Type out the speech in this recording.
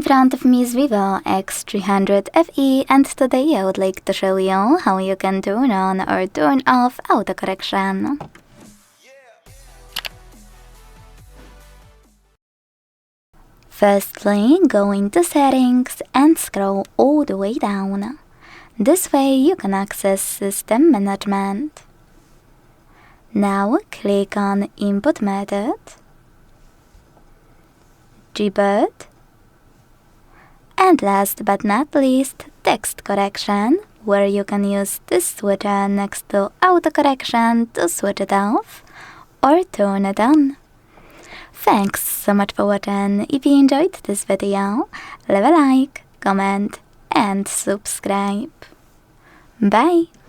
In front of me is VIVO X300 FE, and today I would like to show you how you can turn on or turn off autocorrection. Firstly, go into Settings and scroll all the way down. This way you can access System Management. Now click on Input Method, Gboard, and last but not least, Text Correction, where you can use this switcher next to autocorrection to switch it off or turn it on. Thanks so much for watching. If you enjoyed this video, leave a like, comment and subscribe. Bye!